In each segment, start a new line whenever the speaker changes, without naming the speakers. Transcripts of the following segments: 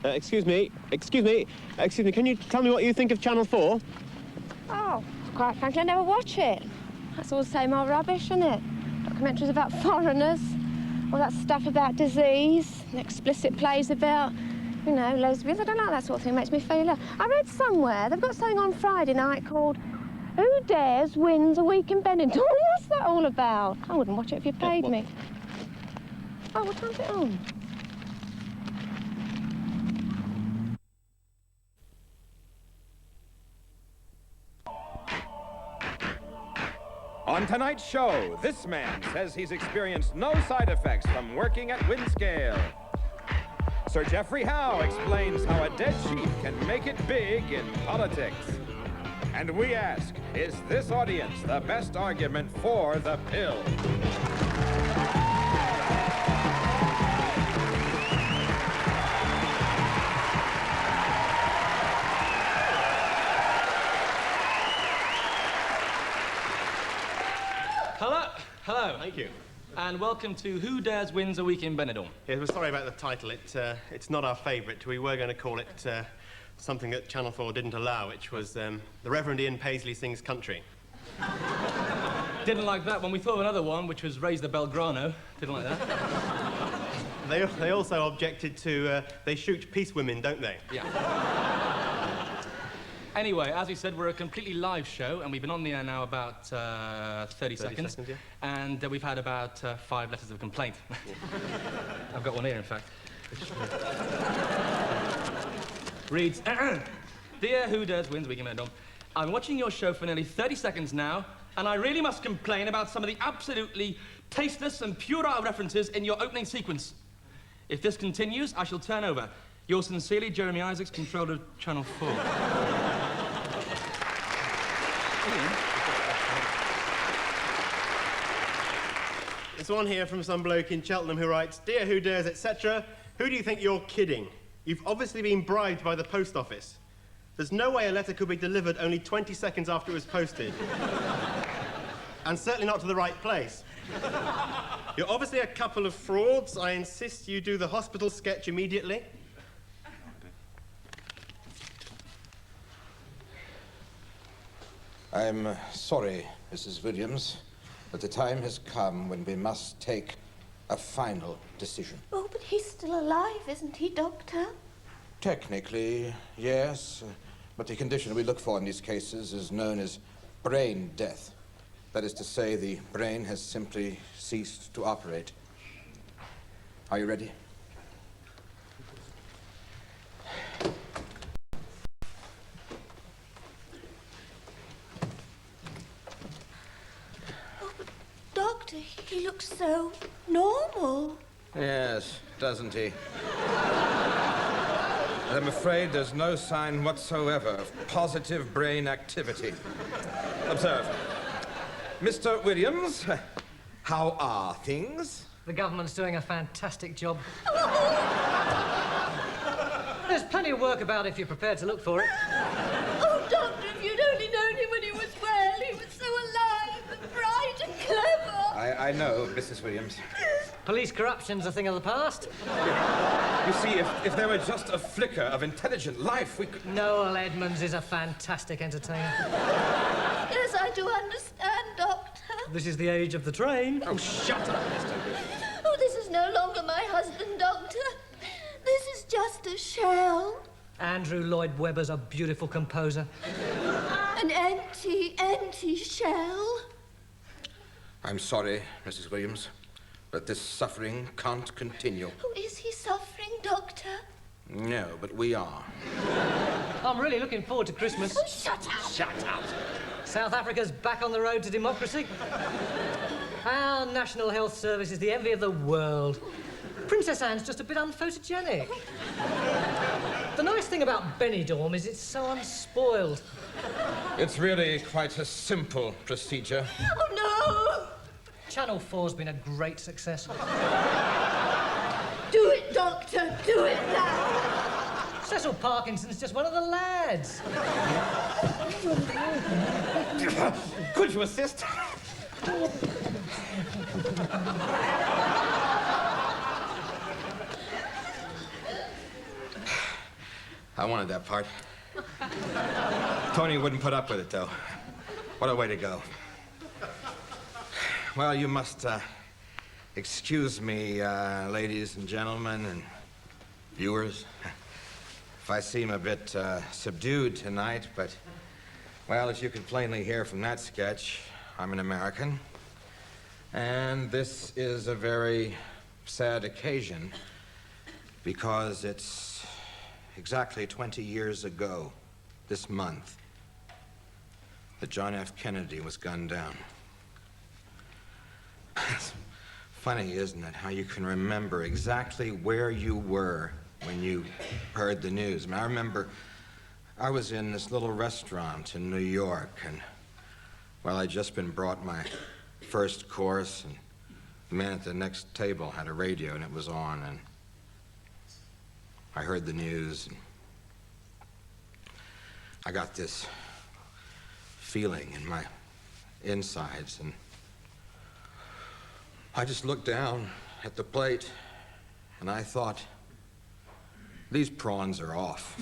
Excuse me, can you tell me what you think of Channel 4?
Oh, quite frankly, I never watch it. That's all the same old rubbish, isn't it? Documentaries about foreigners, all that stuff about disease, and explicit plays about, you know, lesbians. I don't like that sort of thing, it makes me feel ill. I read somewhere, they've got something on Friday night called Who Dares Wins a Week in Benidorm? What's that all about? I wouldn't watch it if you paid me. Oh, what time's it on?
On tonight's show, this man says he's experienced no side effects from working at Windscale. Sir Geoffrey Howe explains how a dead sheep can make it big in politics. And we ask, is this audience the best argument for the pill?
Hello.
Thank you.
And welcome to Who Dares Wins a Week in Benidorm.
Yeah, we're sorry about the title. It's not our favourite. We were going to call it something that Channel 4 didn't allow, which was The Reverend Ian Paisley Sings Country.
Didn't like that one. We thought of another one, which was Raise the Belgrano. Didn't like that.
They also objected to they shoot peace women, don't they?
Yeah. Anyway, as we said, we're a completely live show, and we've been on the air now about 30 seconds.
Yeah.
And we've had about 5 letters of complaint. Yeah. I've got one here, in fact. Reads, Dear Who Dares Wins Week in Benidorm, I'm watching your show for nearly 30 seconds now, and I really must complain about some of the absolutely tasteless and puerile references in your opening sequence. If this continues, I shall turn over. Yours sincerely, Jeremy Isaacs, Controller of Channel 4.
There's one here from some bloke in Cheltenham who writes, Dear Who Dares, etc., who do you think you're kidding? You've obviously been bribed by the post office. There's no way a letter could be delivered only 20 seconds after it was posted. And certainly not to the right place. You're obviously a couple of frauds. I insist you do the hospital sketch immediately.
I'm sorry, Mrs. Williams, but the time has come when we must take a final decision.
Oh, but he's still alive, isn't he, Doctor?
Technically, yes, but the condition we look for in these cases is known as brain death. That is to say, the brain has simply ceased to operate. Are you ready?
Doctor, he looks so normal.
Yes, doesn't he? I'm afraid there's no sign whatsoever of positive brain activity. Observe. Mr. Williams, how are things?
The government's doing a fantastic job. There's plenty of work about if you're prepared to look for it.
Oh, Doctor, if you'd only known him when he was well, he was so alive and bright and clever.
I know, Mrs. Williams.
Police corruption's a thing of the past.
You see, if there were just a flicker of intelligent life, we could...
Noel Edmonds is a fantastic entertainer.
Yes, I do understand, Doctor.
This is the age of the train.
Oh, shut up, Mr.
Oh, this is no longer my husband, Doctor. This is just a shell.
Andrew Lloyd Webber's a beautiful composer.
An empty shell.
I'm sorry, Mrs. Williams, but this suffering can't continue.
Oh, is he suffering, Doctor?
No, but we are.
I'm really looking forward to Christmas.
Oh, shut up.
Shut up.
South Africa's back on the road to democracy. Our National Health Service is the envy of the world. Princess Anne's just a bit unphotogenic. The nice thing about Benidorm is it's so unspoiled.
It's really quite a simple procedure.
Oh, no!
Channel 4's been a great success.
Do it, Doctor. Do it now.
Cecil Parkinson's just one of the lads.
Could you assist?
I wanted that part. Tony wouldn't put up with it, though. What a way to go. Well, you must excuse me, ladies and gentlemen and viewers, if I seem a bit subdued tonight, but, well, as you can plainly hear from that sketch, I'm an American, and this is a very sad occasion because it's exactly 20 years ago this month that John F. Kennedy was gunned down. It's funny, isn't it, how you can remember exactly where you were when you heard the news. I mean, I remember I was in this little restaurant in New York, and, well, I'd just been brought my first course, and the man at the next table had a radio, and it was on, and I heard the news, and I got this feeling in my insides, and I just looked down at the plate, and I thought, these prawns are off.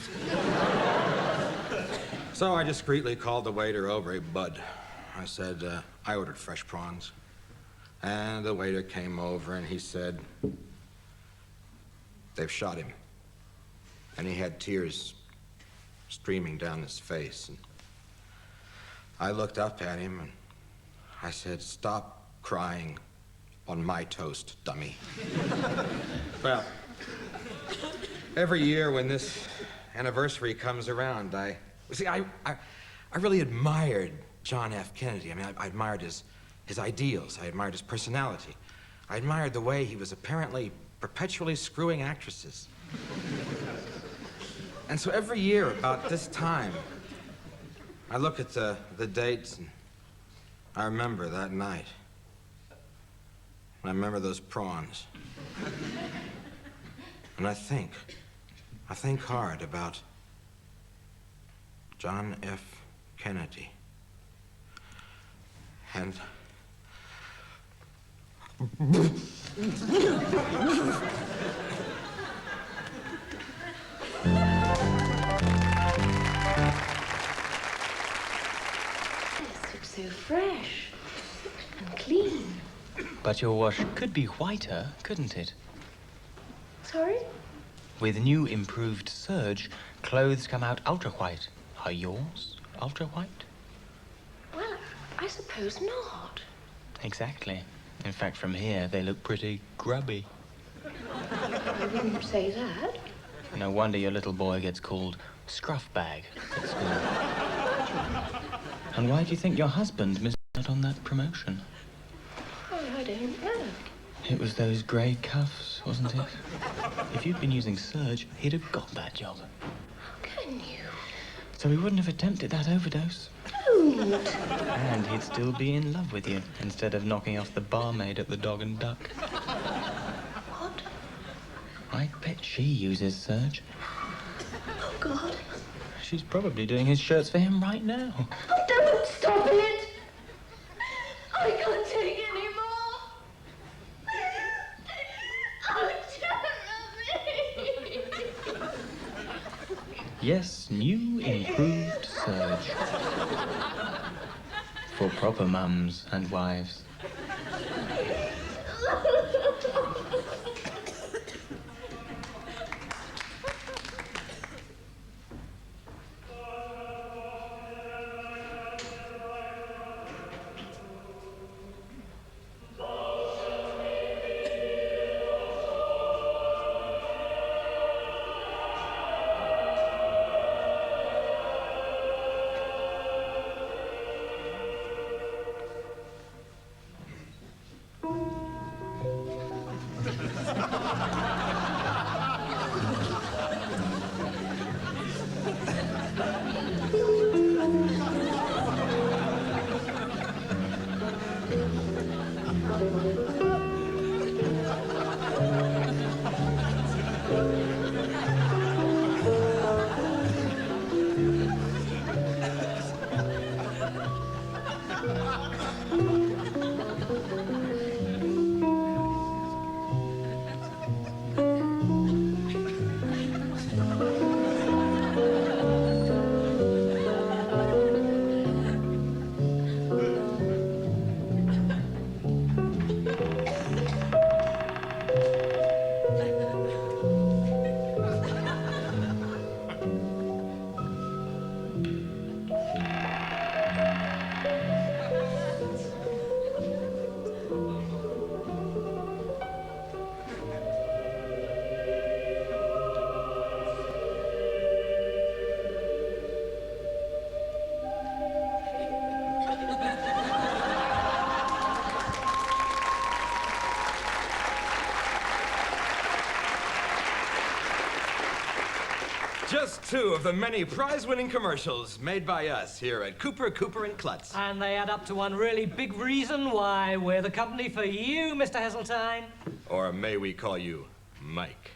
So I discreetly called the waiter over. Hey, bud. I said, I ordered fresh prawns. And the waiter came over, and he said, they've shot him. And he had tears streaming down his face. And I looked up at him, and I said, stop crying on my toast, dummy. Well, every year when this anniversary comes around, I really admired John F. Kennedy. I mean, I admired his ideals. I admired his personality. I admired the way he was apparently perpetually screwing actresses. And so every year about this time, I look at the dates, and I remember that night. And I remember those prawns. And I think hard about John F. Kennedy. And
So fresh and clean.
But your wash could be whiter, couldn't it?
Sorry?
With new improved Surge, clothes come out ultra-white. Are yours ultra-white?
Well, I suppose not.
Exactly. In fact, from here, they look pretty grubby.
I wouldn't say that.
No wonder your little boy gets called Scruff Bag at school. And why do you think your husband missed out on that promotion?
Oh, I don't know.
It was those grey cuffs, wasn't it? If you'd been using Surge, he'd have got that job.
How can you?
So he wouldn't have attempted that overdose.
Don't.
And he'd still be in love with you, instead of knocking off the barmaid at the Dog and Duck.
What?
I bet she uses Surge.
Oh, God.
She's probably doing his shirts for him right now.
Oh, don't stop it! I can't take any more. Oh, Jeremy!
Yes, new improved Surge. For proper mums and wives.
Just two of the many prize-winning commercials made by us here at Cooper and Klutz.
And they add up to one really big reason why we're the company for you, Mr. Heseltine.
Or may we call you Mike?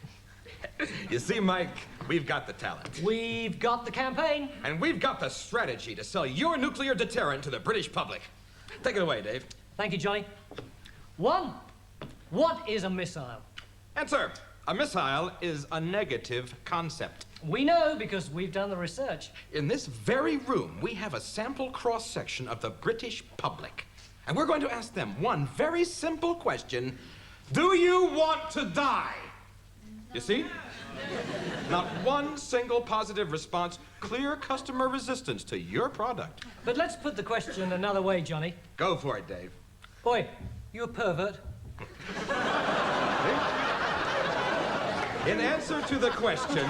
You see, Mike, we've got the talent.
We've got the campaign.
And we've got the strategy to sell your nuclear deterrent to the British public. Take it away, Dave.
Thank you, Johnny. One, what is a missile?
Answer. A missile is a negative concept.
We know because we've done the research.
In this very room, we have a sample cross-section of the British public. And we're going to ask them one very simple question. Do you want to die? You see? Not one single positive response, clear customer resistance to your product.
But let's put the question another way, Johnny.
Go for it, Dave.
Boy, you a pervert?
In answer to the question,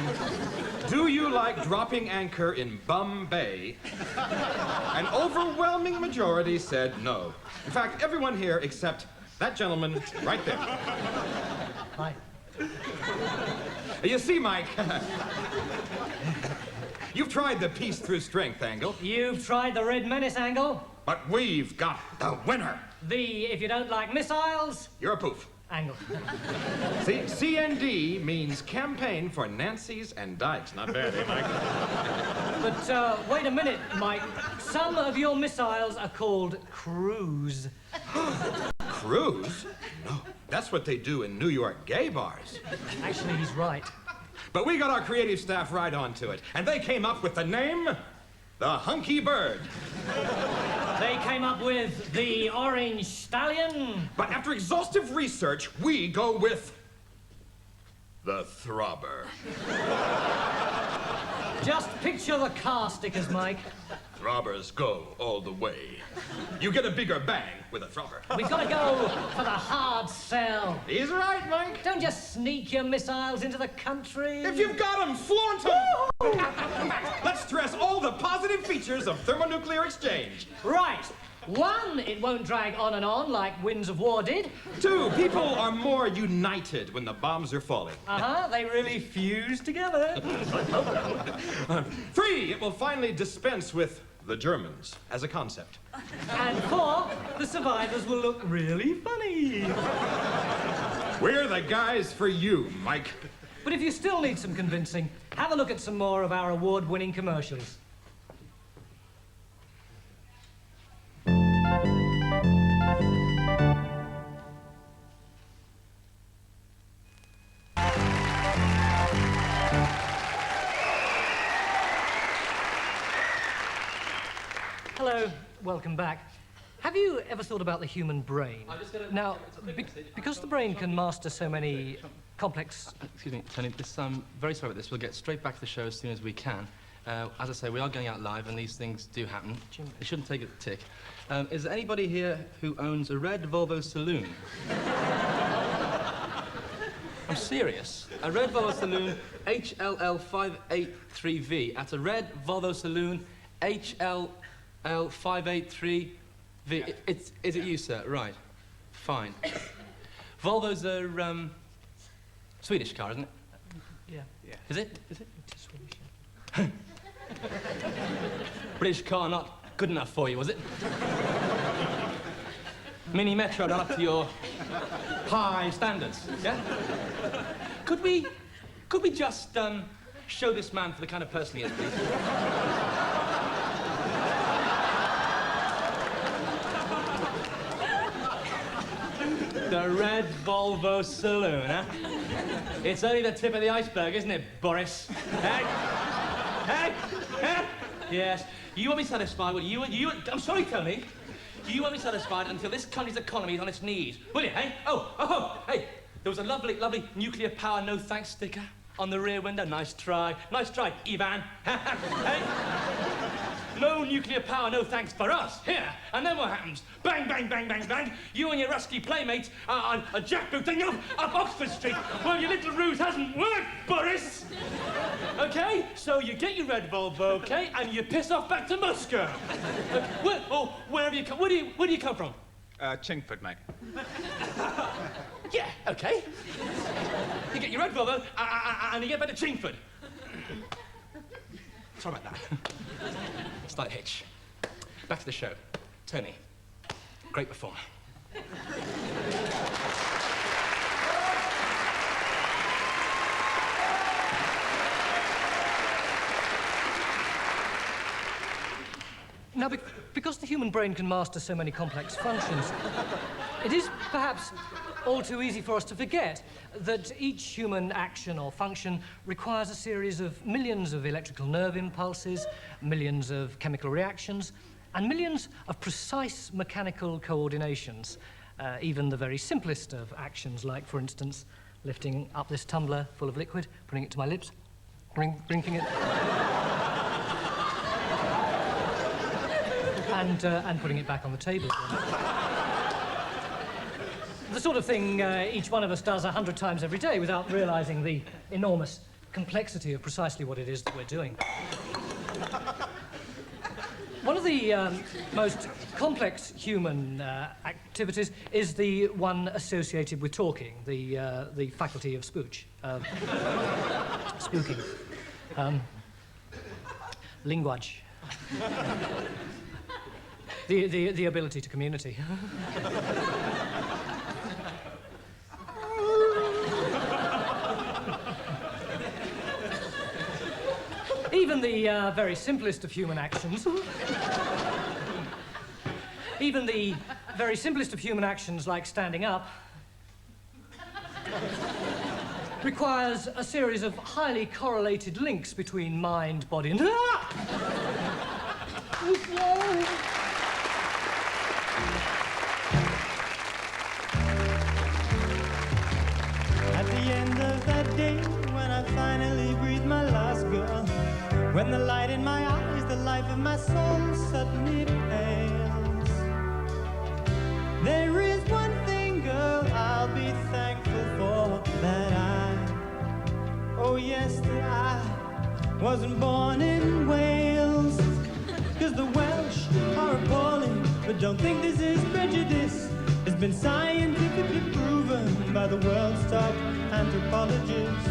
do you like dropping anchor in Bum Bay? An overwhelming majority said no. In fact, everyone here except that gentleman right there.
Hi.
You see, Mike, you've tried the peace through strength angle.
You've tried the Red Menace angle.
But we've got the winner.
The if you don't like missiles...
You're a poof.
Angle.
See, CND means Campaign for Nancy's and Dykes. Not bad, eh, Mike?
But wait a minute, Mike. Some of your missiles are called Cruise.
Cruise? No, that's what they do in New York gay bars.
Actually, he's right.
But we got our creative staff right onto it, and they came up with the name, the Hunky Bird.
They came up with the Orange Stallion.
But after exhaustive research, we go with the Throbber.
Just picture the car stickers, Mike.
Throbbers go all the way. You get a bigger bang with a throbber.
We've got to go for the hard sell.
He's right, Mike.
Don't just sneak your missiles into the country.
If you've got them, flaunt them. Let's stress all the positive features of thermonuclear exchange.
Right. One, it won't drag on and on like winds of war did.
Two, people are more united when the bombs are falling.
They really fuse together.
Three, it will finally dispense with the Germans as a concept.
And four, the survivors will look really funny.
We're the guys for you, Mike.
But if you still need some convincing, have a look at some more of our award-winning commercials. Hello, welcome back. Have you ever thought about the human brain? Now, because the brain can master so many complex...
Excuse me, Tony, I'm very sorry about this. We'll get straight back to the show as soon as we can. As I say, we are going out live, and these things do happen. It shouldn't take a tick. Is there anybody here who owns a red Volvo saloon? I'm serious. A red Volvo saloon, HLL583V. At a red Volvo saloon, HLL583V. Is it you, sir? Right. Fine. Volvo's a Swedish car, isn't it?
Yeah.
Is it? Is it?
It's Swedish.
British car not good enough for you, was it? Mini Metro not up to your high standards, yeah? Could we just show this man for the kind of person he is, please? The red Volvo saloon, huh? It's only the tip of the iceberg, isn't it, Boris? Hey? Hey? Hey? Yes. You won't be satisfied, will you? I'm sorry, Tony. You won't be satisfied until this country's economy is on its knees, will you, hey? Oh, hey. There was a lovely nuclear power no thanks sticker on the rear window. Nice try, Ivan. Hey? No nuclear power, no thanks for us, here. And then what happens? Bang, bang, bang, bang, bang. You and your rusty playmates are jackbooting up Oxford Street. Well, your little ruse hasn't worked, Boris. Okay? So you get your red Volvo, okay? And you piss off back to Moscow. Where do you come from?
Chingford, mate.
Yeah, okay. You get your red Volvo and you get back to Chingford. Sorry about that. Slight hitch. Back to the show. Tony, great performer.
Now, because the human brain can master so many complex functions, it is perhaps all too easy for us to forget that each human action or function requires a series of millions of electrical nerve impulses, millions of chemical reactions, and millions of precise mechanical coordinations. Even the very simplest of actions, like, for instance, lifting up this tumbler full of liquid, putting it to my lips, drinking it, and putting it back on the table. The sort of thing each one of us does 100 times every day without realizing the enormous complexity of precisely what it is that we're doing. One of the most complex human activities is the one associated with talking, the faculty of spooch, spooking, language, the ability to communicate. Even the very simplest of human actions, even the very simplest of human actions, like standing up, requires a series of highly correlated links between mind, body, and...
At the end of that day, when I finally breathed my last, girl, when the light in my eyes, the life of my soul suddenly pales, there is one thing, girl, I'll be thankful for, oh yes, that I wasn't born in Wales. 'Cause the Welsh are appalling, but don't think this is prejudice. It's been scientifically proven by the world's top anthropologists.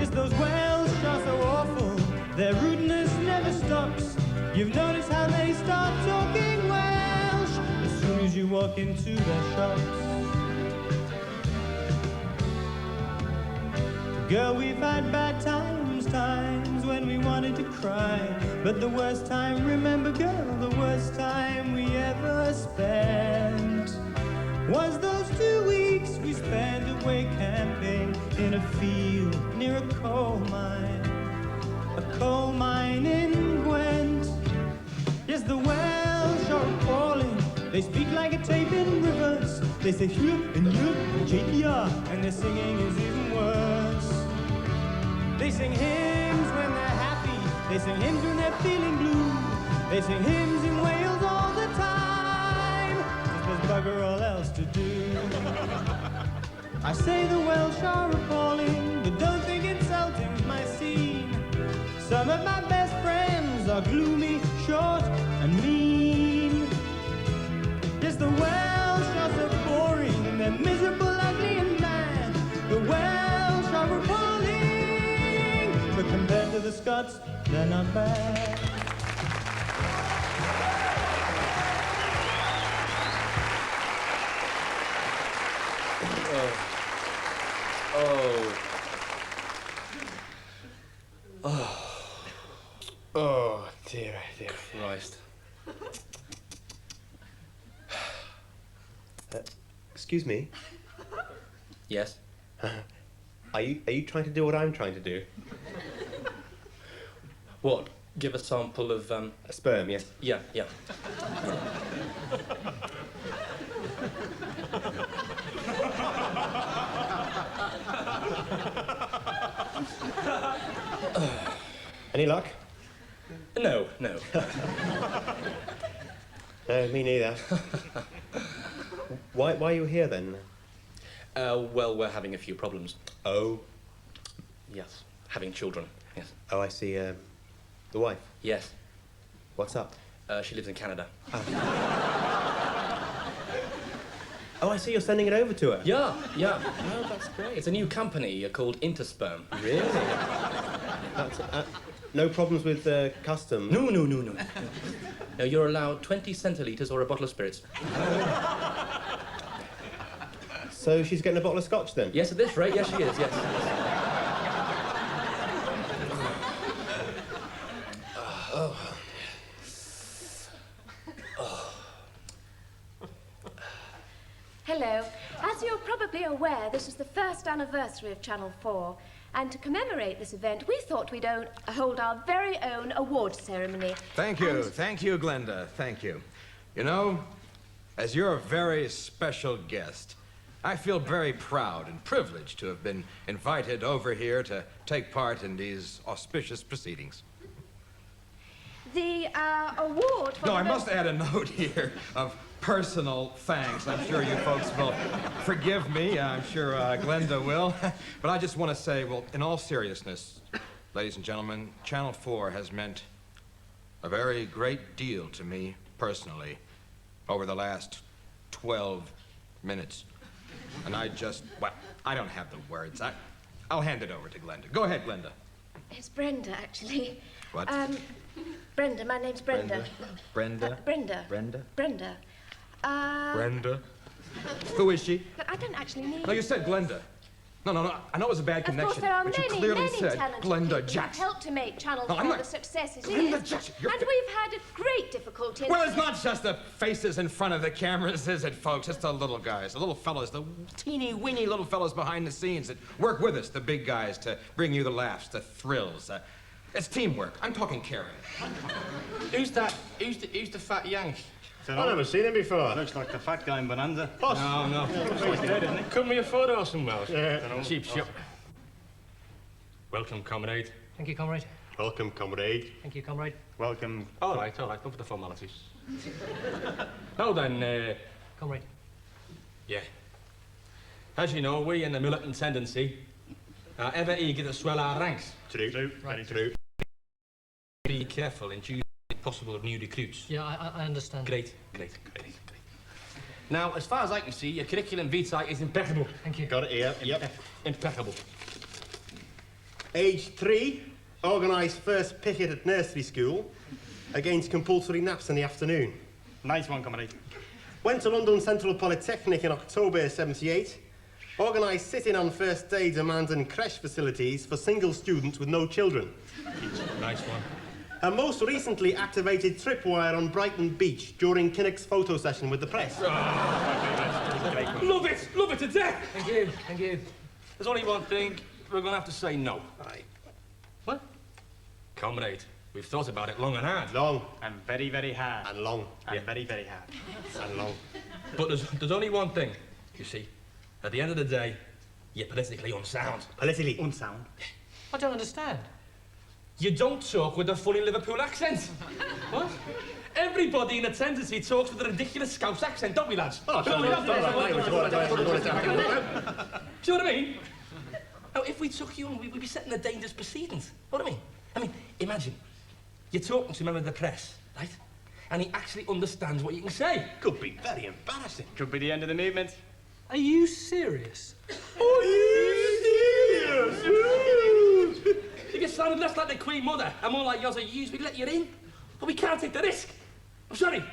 It's those Welsh are so awful, their rudeness never stops. You've noticed how they start talking Welsh as soon as you walk into their shops. Girl, we've had bad times, times when we wanted to cry. But the worst time, remember, girl, the worst time we ever spent was those 2 weeks we spent away camping in a field near a coal mine in Gwent. Yes, the Welsh are appalling. They speak like a tape in rivers. They say hlup and yup and JPR, and their singing is even worse. They sing hymns when they're happy. They sing hymns when they're feeling blue. They sing hymns in Wales all the time, 'cause there's bugger all else to do. I say the Welsh are appalling, but don't think insulting's my scene. Some of my best friends are gloomy, short, and mean. Yes, the Welsh are so boring, they're miserable, ugly, and mad. The Welsh are appalling, but compared to the Scots, they're not bad.
Oh, dear, dear.
Christ.
Excuse me.
Yes?
Are you trying to do what I'm trying to do?
What? Give a sample of,
A sperm, yes.
Yeah.
Any luck?
No.
Me neither. Why are you here, then?
Well, we're having a few problems.
Oh.
Yes. Having children, yes.
Oh, I see. The wife?
Yes.
What's up?
She lives in Canada.
Oh, I see you're sending it over to her.
Yeah. Oh, that's great. It's a new company called Sperm.
Really? That's... No problems with customs?
No. No, you're allowed 20 centilitres or a bottle of spirits.
So she's getting a bottle of scotch then?
Yes, at this rate, yes, she is, yes.
Hello. As you're probably aware, this is the first anniversary of Channel 4. And to commemorate this event, we thought we'd hold our very own award ceremony.
Thank you, Glenda, thank you. You know, as your very special guest, I feel very proud and privileged to have been invited over here to take part in these auspicious proceedings.
The award for...
No, I must add a note here of personal thanks. I'm sure you folks will forgive me. I'm sure Glenda will. But I just want to say, well, in all seriousness, ladies and gentlemen, Channel 4 has meant a very great deal to me personally over the last 12 minutes. And I just, well, I don't have the words. I'll hand it over to Glenda. Go ahead, Glenda.
It's Brenda, actually.
What?
Brenda, my name's Brenda.
Brenda?
Brenda.
Brenda?
Brenda.
Brenda? Who is she?
But I don't actually need...
No, you said Glenda. No. I know it was a bad connection.
Of course, there are
but
many,
you clearly
many
said
talented
Glenda
people
Jackson.
who've helped to make Channel 4 the success it
Glenda
is.
Jackson.
And we've had a great difficulty in...
Well, it's not just the faces in front of the cameras, is it, folks? It's the little guys, the little fellows, the teeny-weeny little fellows behind the scenes that work with us, the big guys, to bring you the laughs, the thrills. It's teamwork. I'm talking caring.
Who's that? Who's the fat yank?
I've never seen him before.
Looks like the fat guy in Bonanza.
Boss.
No.
He's dead, isn't he?
Come with your photo somewhere.
Yeah.
Cheap shop. Welcome, comrade.
Thank you, comrade.
Welcome, comrade.
Thank you, comrade.
Welcome.
All right. Not for the formalities. Now then,
Comrade.
yeah. As you know, we in the militant tendency are ever eager to swell our ranks.
True. Very true.
Be careful in choosing possible new recruits.
Yeah, I understand.
Great. Now, as far as I can see, your curriculum vitae is impeccable.
Thank you.
Got it here. Yep.
Impeccable.
Age 3, organised first picket at nursery school against compulsory naps in the afternoon.
Nice one, comrade.
Went to London Central Polytechnic in October '78. Organised sitting on first day demanding creche facilities for single students with no children.
Nice one.
And most recently activated tripwire on Brighton Beach during Kinnock's photo session with the press.
Love it to death.
Thank you.
There's only one thing, we're going to have to say no.
Aye.
What? Comrade, we've thought about it long and hard.
Long.
And very, very hard.
And long.
And very, very hard.
And long.
But there's only one thing, you see. At the end of the day, you're politically unsound.
Politically
unsound?
I don't understand.
You don't talk with a funny Liverpool accent. What? Everybody in a tendency talks with a ridiculous Scouse accent, don't we, lads?
Oh,
Do you know what I mean? Now, if we took you on, we'd be setting a dangerous proceedings. What do I mean? I mean, imagine, you're talking to a member of the press, right? And he actually understands what you can say.
Could be very embarrassing.
Could be the end of the movement.
Are you serious?
If you sounded less like the Queen Mother and more like yours, we'd let you in. But we can't take the risk. I'm sorry.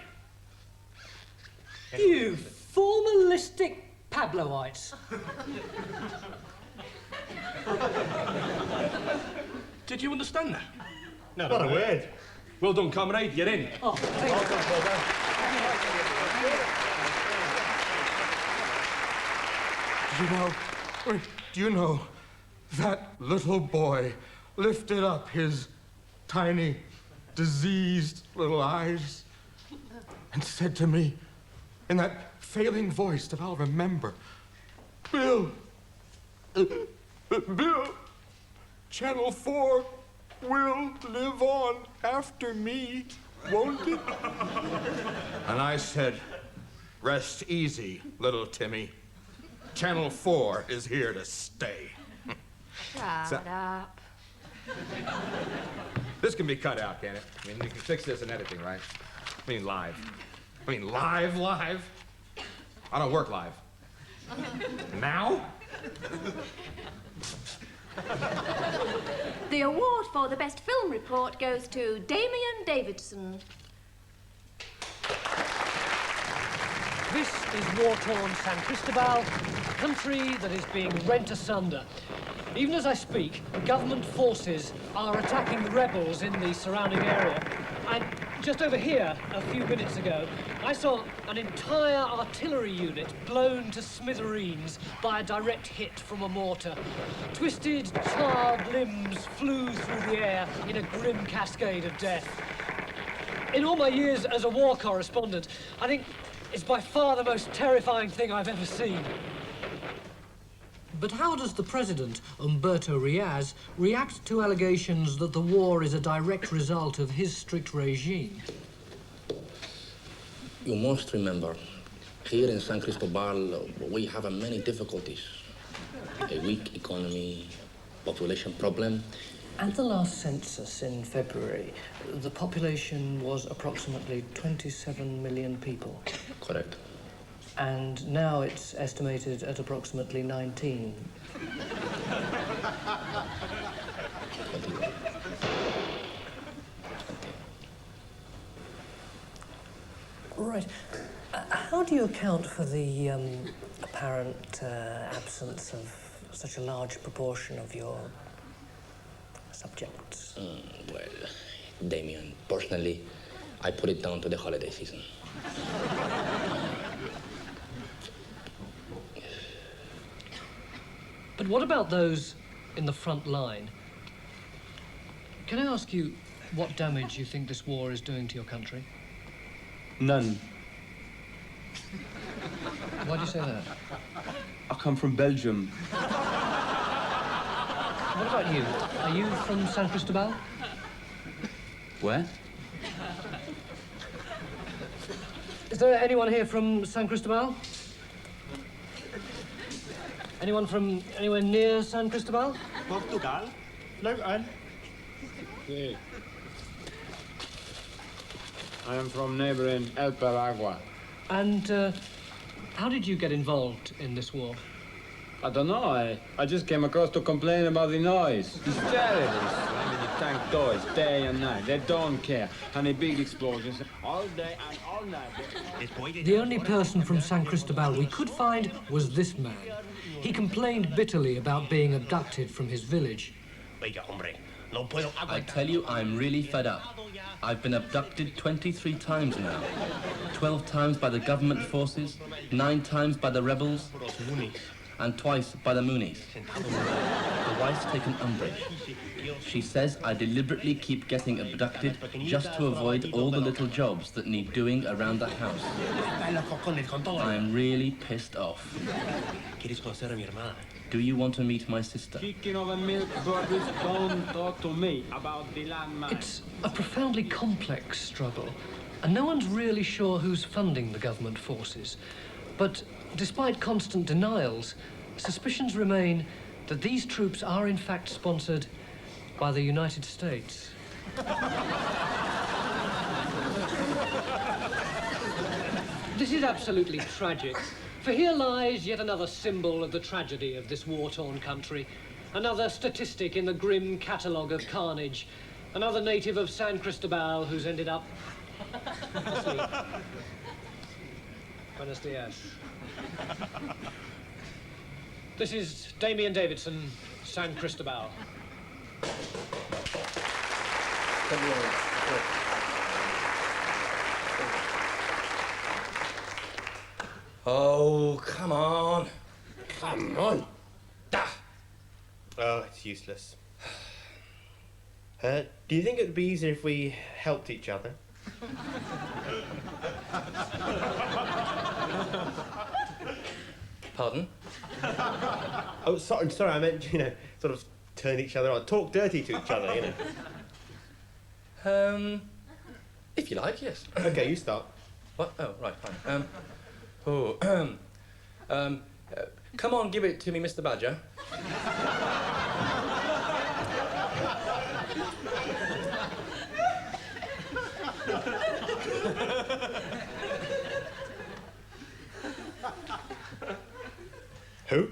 You formalistic Pabloites.
Did you understand that?
No,
What a word.
Well done, comrade. You're in.
Oh, thank you.
Do you know that little boy lifted up his tiny, diseased little eyes and said to me in that failing voice that I'll remember, Bill, Channel 4 will live on after me, won't it?
And I said, rest easy, little Timmy. Channel 4 is here to stay.
Shut up.
This can be cut out, can it? I mean, you can fix this in editing, right? I mean, live. Live? I don't work live. Now?
The
The award for the best film report goes to Damien Davidson.
This is war-torn San Cristobal, a country that is being rent asunder. Even as I speak, government forces are attacking the rebels in the surrounding area. And just over here, a few minutes ago, I saw an entire artillery unit blown to smithereens by a direct hit from a mortar. Twisted, charred limbs flew through the air in a grim cascade of death. In all my years as a war correspondent, I think it's by far the most terrifying thing I've ever seen. But how does the president, Humberto Riaz, react to allegations that the war is a direct result of his strict regime?
You must remember, here in San Cristobal, we have many difficulties. A weak economy, population problem.
At the last census in February, the population was approximately 27 million people.
Correct.
And now it's estimated at approximately 19. Right. How do you account for the apparent absence of such a large proportion of your subjects?
Well, Damien, personally, I put it down to the holiday season.
But what about those in the front line? Can I ask you what damage you think this war is doing to your country?
None.
Why do you say that?
I come from Belgium.
What about you? Are you from San Cristobal?
Where?
Is there anyone here from San Cristobal? Anyone from anywhere near San Cristobal?
Portugal? Local?
Sí. I am from neighboring El Paragua.
And how did you get involved in this war?
I don't know. I just came across to complain about the noise. It's terrible. Slamming the tank doors day and night. They don't care. And the big explosions all day and all night.
The only person from San Cristobal we could find was this man. He complained bitterly about being abducted from his village.
I tell you, I'm really fed up. I've been abducted 23 times now. 12 times by the government forces, 9 times by the rebels, and twice by the Moonies. The wife's taken umbrage. She says I deliberately keep getting abducted just to avoid all the little jobs that need doing around the house. I am really pissed off. Do you want to meet my sister?
Kicking over milk brothers, don't talk to me about the landmine.
It's a profoundly complex struggle, and no one's really sure who's funding the government forces. But despite constant denials, suspicions remain that these troops are in fact sponsored by the United States. This is absolutely tragic, for here lies yet another symbol of the tragedy of this war-torn country, another statistic in the grim catalogue of carnage, another native of San Cristobal who's ended up asleep. Buenos dias. This is Damien Davidson, San Cristobal.
Oh, come on. Come on.
Oh, it's useless. Do you think it would be easier if we helped each other?
Pardon?
Oh, sorry, I meant, sort of turn each other on, talk dirty to each other,
If you like, yes.
Okay, you start.
What? Oh, right, fine. Come on, give it to me, Mr. Badger.
Who?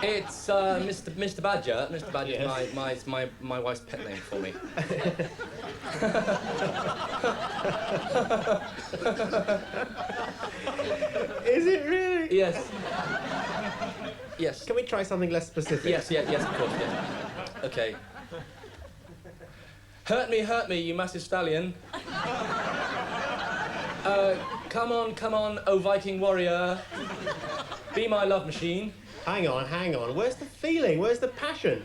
It's Mr. Badger. Mr. Badger
Yes.
is my wife's pet name for me.
Is it really?
Yes. Yes.
Can we try something less specific?
Yes, of course, yes. Okay. Hurt me, you massive stallion. Come on, oh Viking warrior. Be my love machine.
Hang on. Where's the feeling? Where's the passion?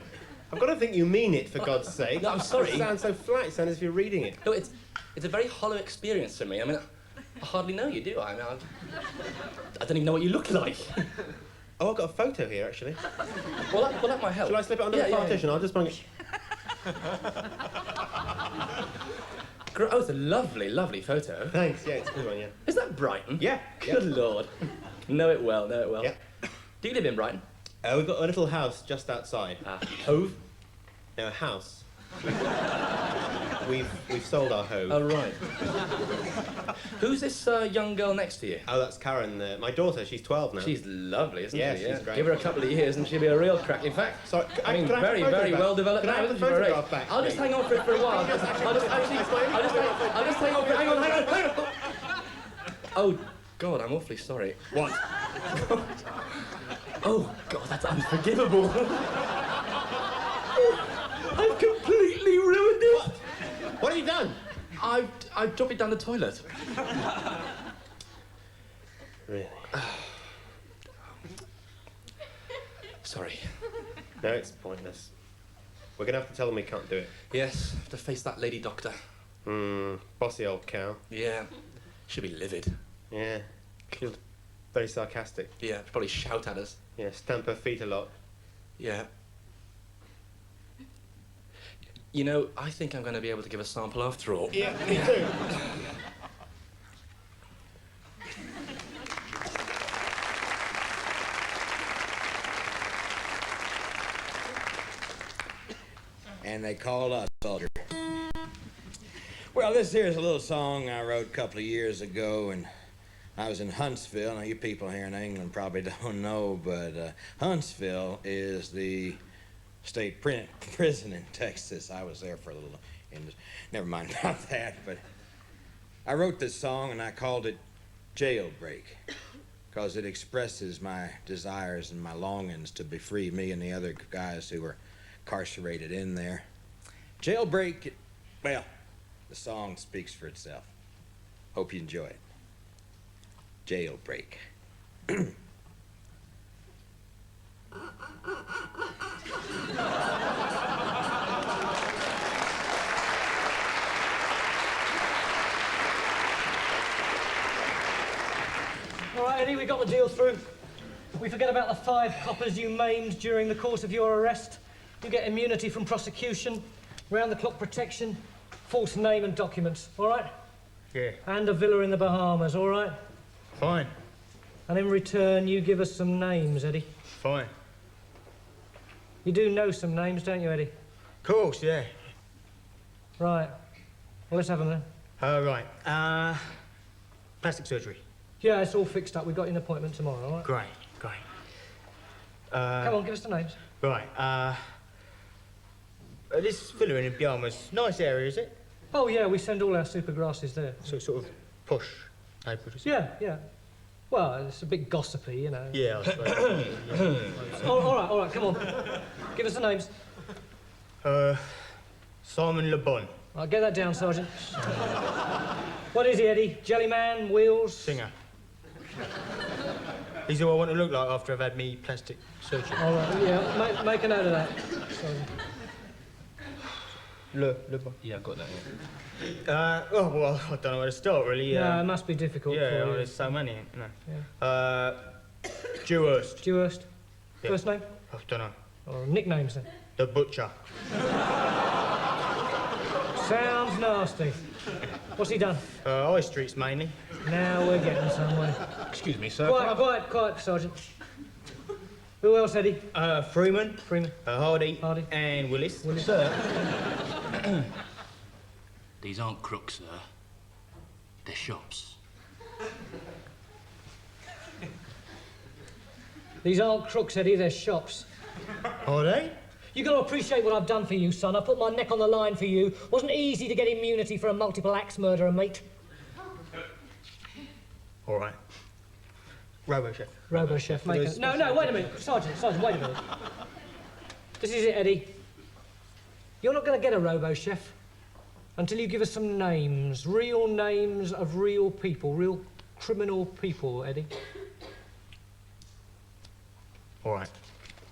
I've got to think you mean it, for God's sake.
No, I'm sorry.
It sounds so flat. It sounds as if you're reading it.
No, it's a very hollow experience for me. I mean, I hardly know you, do I? I mean, I don't even know what you look like.
Oh, I've got a photo here, actually.
Well, that might help.
Shall I slip it under the partition? I'll just bring it...
Oh, it's a lovely, lovely photo.
Thanks, yeah, it's a good one, yeah.
Is that Brighton?
Yeah.
Good Lord. Know it well.
Yeah.
Do you live in Brighton?
We've got a little house just outside.
Hove?
No, a house. We've sold our home.
Oh, right. Who's this young girl next to you?
Oh, that's Karen, my daughter. She's 12 now.
She's lovely, isn't she?
Yeah, she's great.
Give her a couple of years and she'll be a real crack. In fact,
sorry,
I mean, very, very well developed now, isn't she?
Back,
I'll just hang on for it for a while. I'll just hang on. Hang on. Oh, God, I'm awfully sorry.
What?
Oh, God, that's unforgivable. I've completely ruined it.
What have you done?
I've dropped it down the toilet.
Really?
Sorry.
No, it's pointless. We're going to have to tell them we can't do it.
Yes, have to face that lady doctor.
Bossy old cow.
Yeah. She'll be livid.
Yeah. Very sarcastic.
Yeah, she'll probably shout at us.
Yeah, stamp her feet a lot.
Yeah. You know, I think I'm going to be able to give a sample after all.
Yeah, me too.
And they called us soldier. Well, this here's a little song I wrote a couple of years ago, and I was in Huntsville. Now, you people here in England probably don't know, but Huntsville is the state prison in Texas. I was there for a little, and never mind about that, but I wrote this song and I called it Jailbreak, because it expresses my desires and my longings to be free, me and the other guys who were incarcerated in there. Jailbreak, well, the song speaks for itself. Hope you enjoy it. Jailbreak.
All right, Eddie, we got the deal through. We forget about the 5 coppers you maimed during the course of your arrest. You get immunity from prosecution, round-the-clock protection, false name and documents, all right?
Yeah.
And a villa in the Bahamas, all right?
Fine.
And in return, you give us some names, Eddie.
Fine.
You do know some names, don't you, Eddie?
Of course, yeah.
Right. Well, let's have them then.
Right. Plastic surgery.
Yeah, it's all fixed up. We've got an appointment tomorrow, all right?
Great.
Come on, give us the names.
Right. This villa in the Bahamas, nice area, is it?
Oh, yeah, we send all our super grasses there.
So sort of posh neighbourhood, is it?
Yeah. Well, it's a bit gossipy, you know.
Yeah, I suppose. Yeah.
All right, come on. Give us the names.
Simon Le Bon.
I'll get that down, Sergeant. What is he, Eddie? Jellyman, wheels?
Singer. He's who I want to look like after I've had me plastic surgery.
All right, yeah, make a note of that. Sorry.
Le Bon.
Yeah, I've got that.
Well, I don't know where to start, really.
Yeah, it must be difficult for you.
Yeah, there's so many, you know.
Yeah.
Dewhurst.
Dewhurst.
Yeah.
First name?
I don't know.
Or nicknames, then?
The Butcher.
Sounds nasty. What's he done?
High streets, mainly.
Now we're getting somewhere.
Excuse me, sir.
Quiet, Sergeant. Who else, Eddie?
Freeman. Hardy.
And
Willis.
Sir. These aren't crooks, sir. They're shops.
These aren't crooks, Eddie, they're shops.
Are they?
You got to appreciate what I've done for you, son. I put my neck on the line for you. Wasn't easy to get immunity for a multiple axe murderer, mate.
All right. Robo-chef.
Robo-chef, make it. No, wait a minute. Sergeant, wait a minute. This is it, Eddie. You're not going to get a robo-chef until you give us some names. Real names of real people. Real criminal people, Eddie.
All right.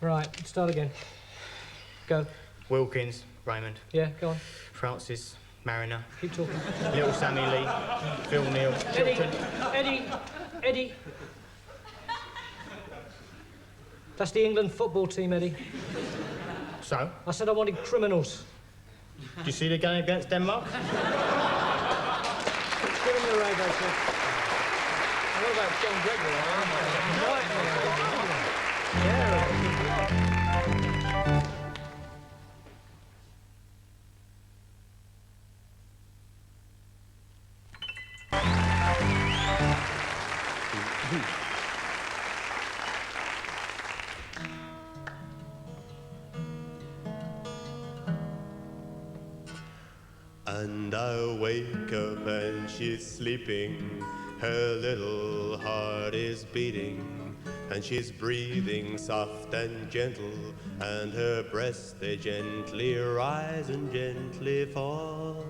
Right, start again. Go.
Wilkins, Raymond.
Yeah, go on.
Francis, Mariner.
Keep talking.
Little Sammy Lee, Phil Neal.
Eddie. That's the England football team, Eddie.
So?
I said I wanted criminals.
Did you see the game against Denmark?
Give him the radio, sir.
What about John Gregory?
And I wake up and she's sleeping, her little heart is beating, and she's breathing soft and gentle, and her breasts they gently rise and gently fall.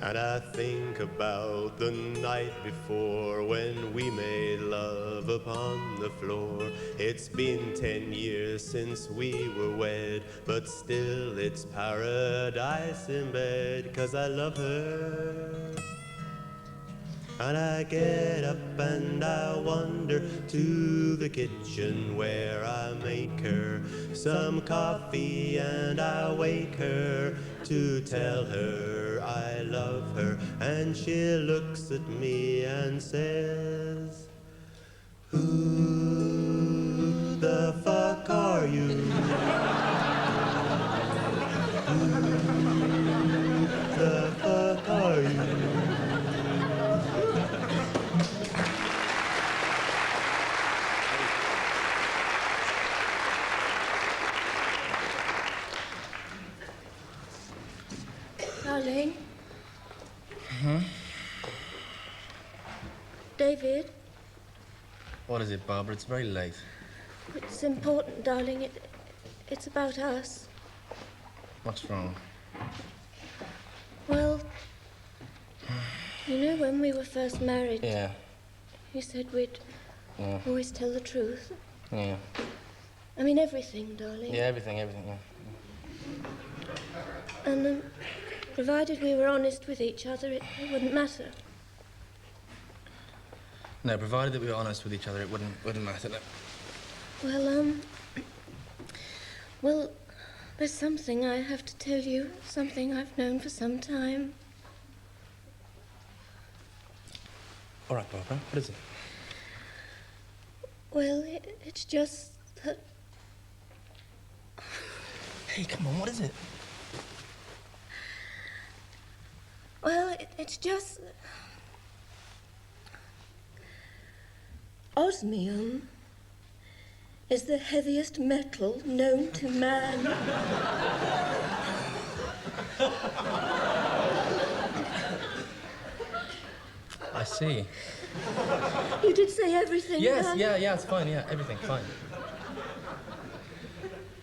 And I think about the night before when we made love upon the floor. It's been 10 years since we were wed, but still it's paradise in bed, 'cause I love her. And I get up and I wander to the kitchen where I make her some coffee, and I wake her to tell her I love her. And she looks at me and says, "Who the fuck are you? Who the fuck are you?"
Darling.
Huh?
David,
What is it, Barbara? It's very late.
it's important, darling. It's about us.
What's wrong?
Well, you know when we were first married,
Yeah.
you said we'd always tell the truth.
Yeah.
I mean, everything, darling.
Yeah, everything, yeah.
And provided we were honest with each other, it wouldn't matter.
No, provided that we were honest with each other, it wouldn't matter. No.
Well, there's something I have to tell you, something I've known for some time.
All right, Barbara, what is it?
Well, it's just that...
Hey, come on, what is it?
Well, it's just... Osmium is the heaviest metal known to man.
I see.
You did say everything,
Yes,
darling.
yeah, it's fine, yeah, everything, fine.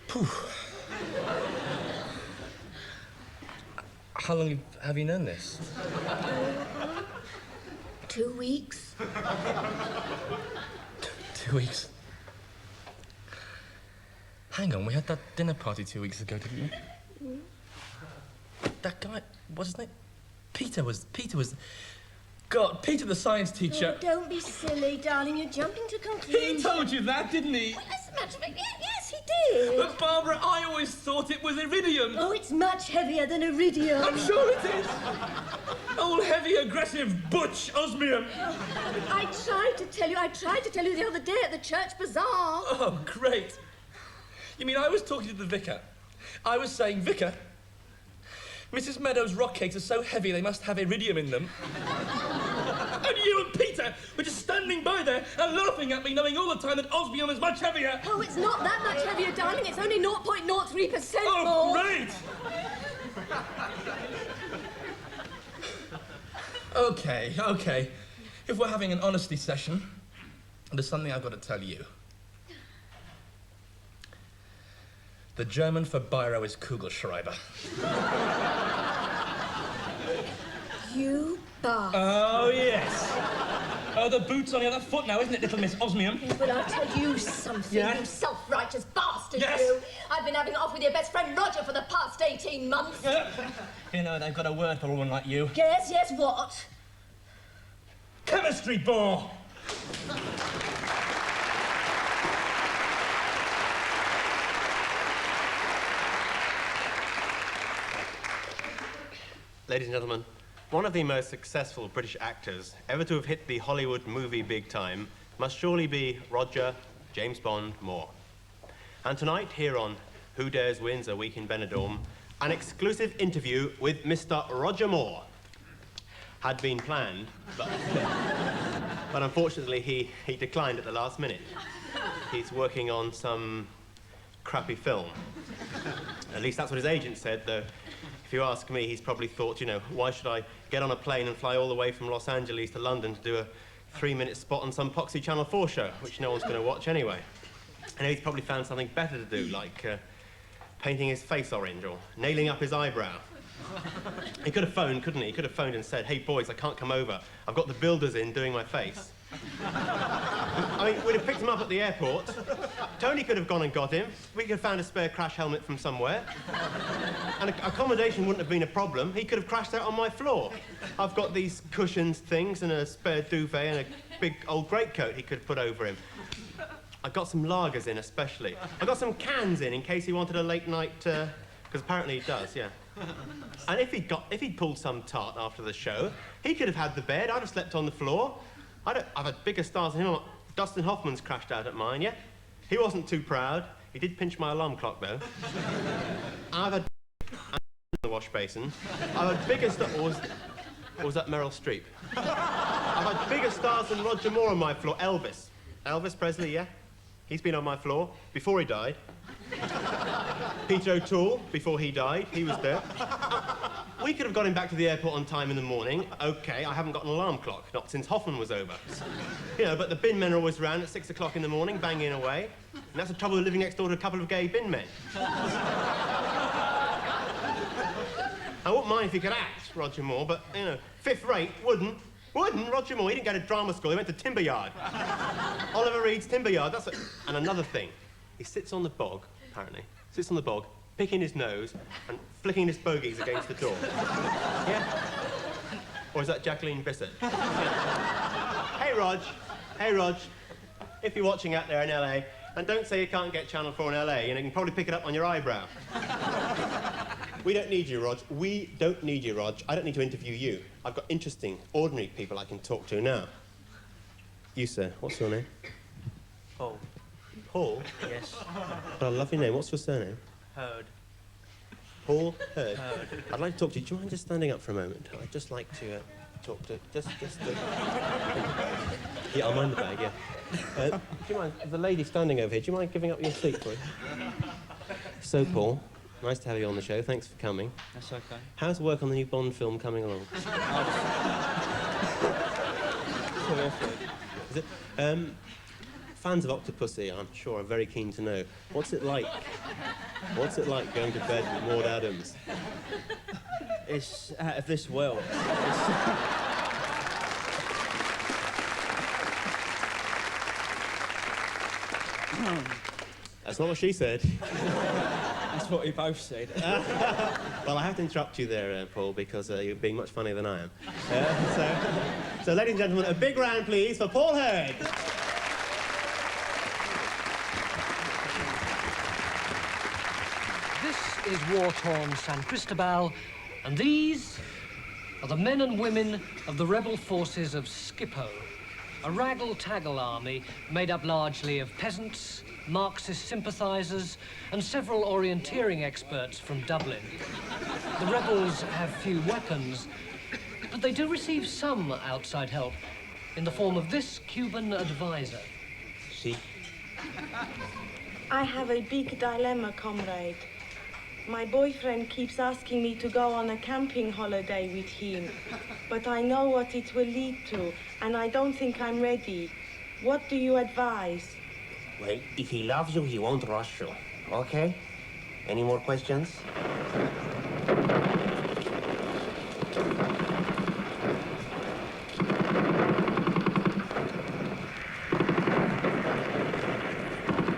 Phew. How long have you known this?
2 weeks.
2 weeks. Hang on, we had that dinner party 2 weeks ago, didn't we? That guy, what's his name? Peter was... God, Peter the science teacher.
Oh, don't be silly, darling. You're jumping to conclusions.
He told you that, didn't he?
Well, as a matter of fact, yes, he did.
But, Barbara, I always thought it was iridium.
Oh, it's much heavier than iridium.
I'm sure it is. Old, heavy, aggressive, butch osmium.
I tried to tell you the other day at the church bazaar.
Oh, great. You mean I was talking to the vicar? I was saying, Vicar, Mrs. Meadows' rock cakes are so heavy they must have iridium in them. And you and Peter were just standing by there and laughing at me, knowing all the time that osmium is much heavier.
Oh, it's not that much heavier, darling. It's only 0.03%
Oh,
more.
great! Okay. If we're having an honesty session, there's something I've got to tell you. The German for biro is Kugelschreiber.
You bastard.
Oh, yes. Oh, the boot's on the other foot now, isn't it, little Miss Osmium?
But I'll tell you something,
Yeah?
you self-righteous bastard,
Yes.
you. I've been having it off with your best friend Roger for the past 18 months.
You know, they've got a word for a woman like you.
Yes, what?
Chemistry bore!
Ladies and gentlemen, one of the most successful British actors ever to have hit the Hollywood movie big time must surely be Roger James Bond Moore. And tonight, here on Who Dares Wins a Week in Benidorm, an exclusive interview with Mr. Roger Moore had been planned, but unfortunately he declined at the last minute. He's working on some crappy film. At least that's what his agent said, though. If you ask me, he's probably thought, you know, why should I get on a plane and fly all the way from Los Angeles to London to do a 3-minute spot on some poxy Channel 4 show, which no one's going to watch anyway. And he's probably found something better to do, like painting his face orange or nailing up his eyebrow. He could have phoned, couldn't he? He could have phoned and said, hey, boys, I can't come over. I've got the builders in doing my face. I mean, we'd have picked him up at the airport. Tony could have gone and got him. We could have found a spare crash helmet from somewhere. And accommodation wouldn't have been a problem. He could have crashed out on my floor. I've got these cushions things and a spare duvet and a big old greatcoat he could put over him. I got some lagers in especially. I got some cans in case he wanted a late night, because apparently he does, yeah. And if he'd pulled some tart after the show, he could have had the bed. I'd have slept on the floor. I've had bigger stars than him. Dustin Hoffman's crashed out at mine, yeah? He wasn't too proud. He did pinch my alarm clock, though. I've had in the wash basin. I've had bigger stars... Or was that Meryl Streep? I've had bigger stars than Roger Moore on my floor. Elvis Presley, yeah? He's been on my floor before he died. Peter O'Toole, before he died, he was there. We could have got him back to the airport on time in the morning. OK, I haven't got an alarm clock, not since Hoffman was over. You know, but the bin men are always round at 6 o'clock in the morning, banging away. And that's the trouble with living next door to a couple of gay bin men. I wouldn't mind if he could act, Roger Moore, but, you know, fifth rate, wouldn't. Roger Moore, he didn't go to drama school, he went to Timber Yard. Oliver Reed's Timber Yard, that's what... And another thing, he sits on the bog, apparently, sits on the bog, picking his nose and flicking his bogies against the door. Yeah? Or is that Jacqueline Bissett? Hey, Rog, if you're watching out there in LA, and don't say you can't get Channel 4 in LA, you know, you can probably pick it up on your eyebrow. We don't need you, Rog. We don't need you, Rog. I don't need to interview you. I've got interesting, ordinary people I can talk to now. You, sir, what's your name?
Paul.
Paul?
Yes.
What a lovely name. What's your surname?
Heard.
Paul Heard.
Heard.
I'd like to talk to you. Do you mind just standing up for a moment? I'd just like to talk to... Yeah, I'll mind the bag, yeah. Do you mind... The lady standing over here, do you mind giving up your seat, please? So, Paul, nice to have you on the show. Thanks for coming.
That's okay.
How's work on the new Bond film coming along? Is it? Fans of Octopussy, I'm sure, are very keen to know. What's it like? What's it like going to bed with Maud Adams?
It's out of this world.
That's not what she said.
That's what we both said.
Well, I have to interrupt you there, Paul, because you're being much funnier than I am. So, ladies and gentlemen, a big round, please, for Paul Heard.
This is war-torn San Cristobal, and these are the men and women of the rebel forces of Skippo, a raggle-taggle army made up largely of peasants, Marxist sympathisers, and several orienteering experts from Dublin. The rebels have few weapons, but they do receive some outside help in the form of this Cuban advisor.
See?
I have a big dilemma, comrade. My boyfriend keeps asking me to go on a camping holiday with him, but I know what it will lead to, and I don't think I'm ready. What do you advise?
Well, if he loves you, he won't rush you. Okay? Any more questions?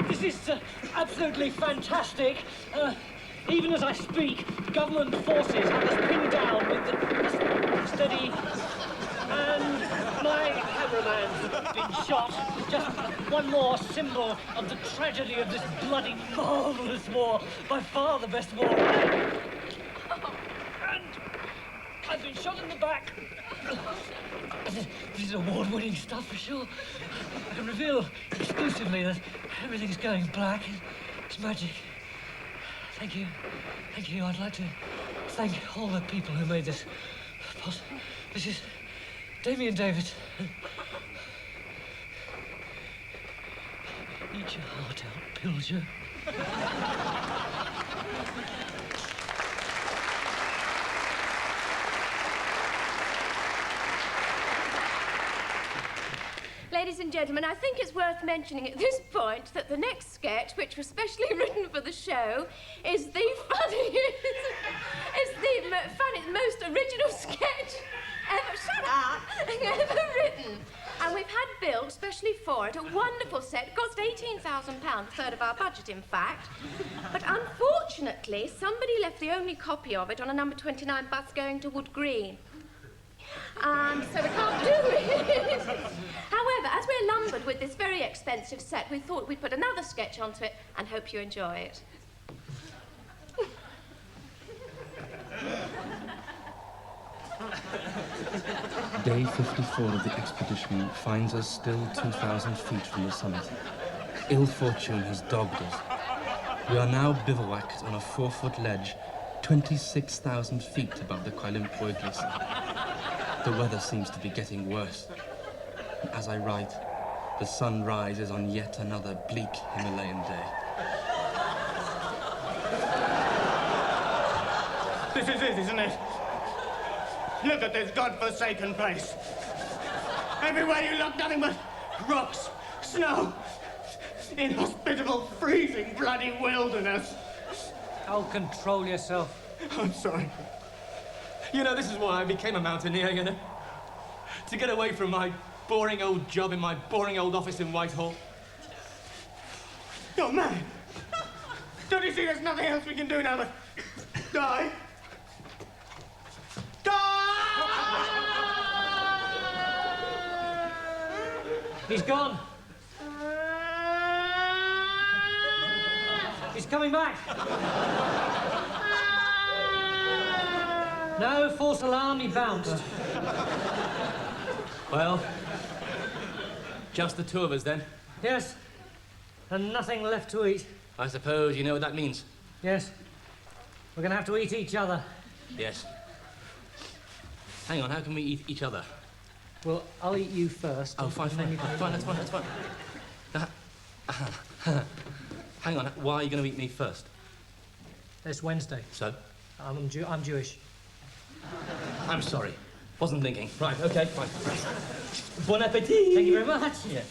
This is absolutely fantastic. Even as I speak, government forces have us pinned down with the steady, and my cameraman's been shot. Just one more symbol of the tragedy of this bloody, marvellous war. By far the best war. And I've been shot in the back. This is award-winning stuff for sure. I can reveal exclusively that everything's going black. It's magic. Thank you. Thank you. I'd like to thank all the people who made this possible. This is Damien David. Eat your heart out, Pilger.
Ladies and gentlemen, I think it's worth mentioning at this point that the next sketch, which was specially written for the show, is the funniest, most original sketch ever written. And we've had built, specially for it, a wonderful set. It cost £18,000, a third of our budget, in fact. But unfortunately, somebody left the only copy of it on a number 29 bus going to Wood Green. And so we can't do it. However, as we're lumbered with this very expensive set, we thought we'd put another sketch onto it and hope you enjoy it.
Day 54 of the expedition finds us still 2,000 feet from the summit. Ill fortune has dogged us. We are now bivouacked on a 4-foot ledge, 26,000 feet above the Kuala Glacier. The weather seems to be getting worse. And as I write, the sun rises on yet another bleak Himalayan day.
This is it, isn't it? Look at this godforsaken place. Everywhere you look, nothing but rocks, snow, inhospitable, freezing, bloody wilderness.
Oh, control yourself.
I'm sorry.
You know, this is why I became a mountaineer, you know? To get away from my boring old job in my boring old office in Whitehall.
You're mad. Don't you see there's nothing else we can do now but die?
He's gone. He's coming back. No, false alarm, he bounced.
Well, just the two of us then?
Yes, and nothing left to eat.
I suppose you know what that means?
Yes, we're going to have to eat each other.
Yes. Hang on, how can we eat each other?
Well, I'll eat you first.
Oh, fine, that's fine. Hang on, why are you going to eat me first?
It's Wednesday.
So?
I'm Jewish.
I'm sorry. Wasn't thinking. Right, okay, fine. Bon appetit!
Thank you very much.
Yeah.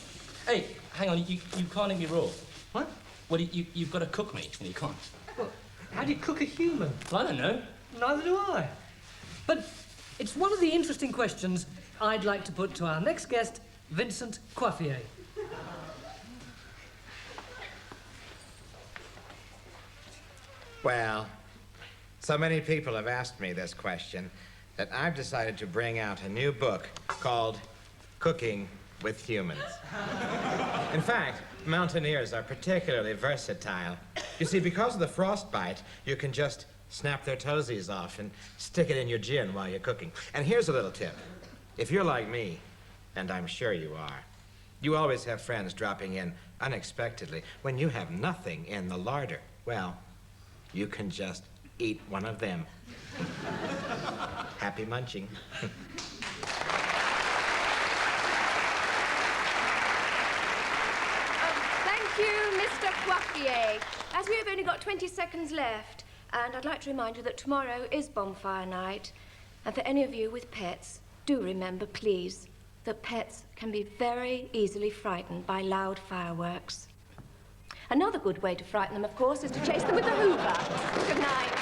Hey, hang on, you can't eat me raw. What? Well, you've got to cook me, and you can't.
Well, how do you cook a human?
Well, I don't know.
Neither do I. But it's one of the interesting questions I'd like to put to our next guest, Vincent Coiffier.
Well, so many people have asked me this question that I've decided to bring out a new book called Cooking with Humans. In fact, mountaineers are particularly versatile. You see, because of the frostbite, you can just snap their toesies off and stick it in your gin while you're cooking. And here's a little tip. If you're like me, and I'm sure you are, you always have friends dropping in unexpectedly. When you have nothing in the larder, well, you can just eat one of them. Happy munching.
Mr. Poitier, as we have only got 20 seconds left, and I'd like to remind you that tomorrow is bonfire night, and for any of you with pets, do remember, please, that pets can be very easily frightened by loud fireworks. Another good way to frighten them, of course, is to chase them with a Hoover. Good night.